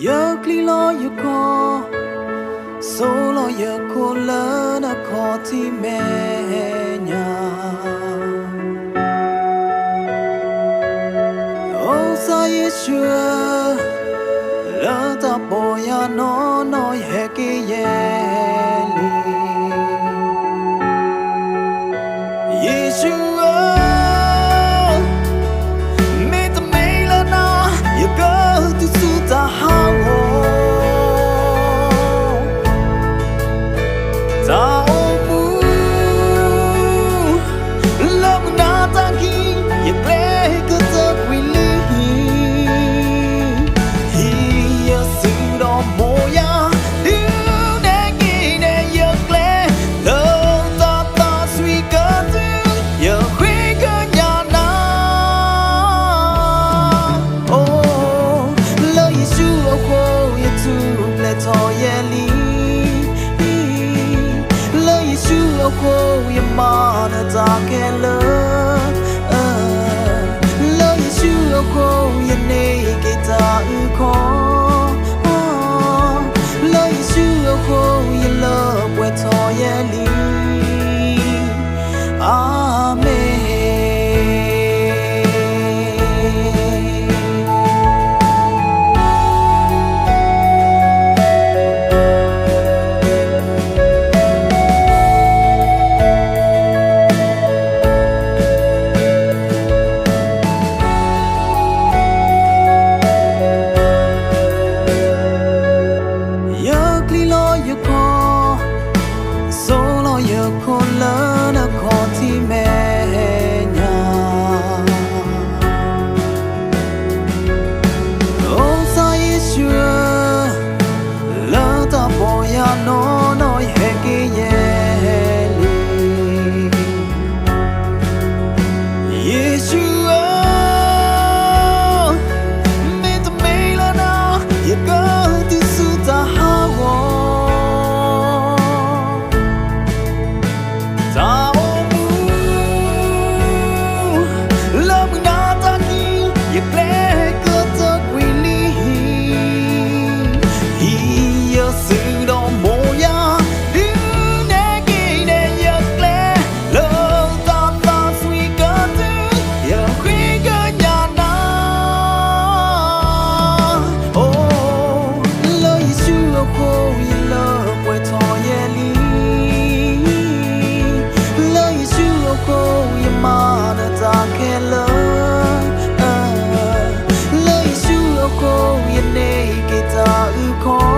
Yak li lo yako, solo yako lana koti menya. Oh sa Yeshua, la ta boya no heki yeli. Yeshua. Mana tak elok, lo Yeshua ko yene kita uko, lo Yeshua ko yelo bueto yeli, Amen. Mana tak elok, lo Yeshua ko yene kita uko.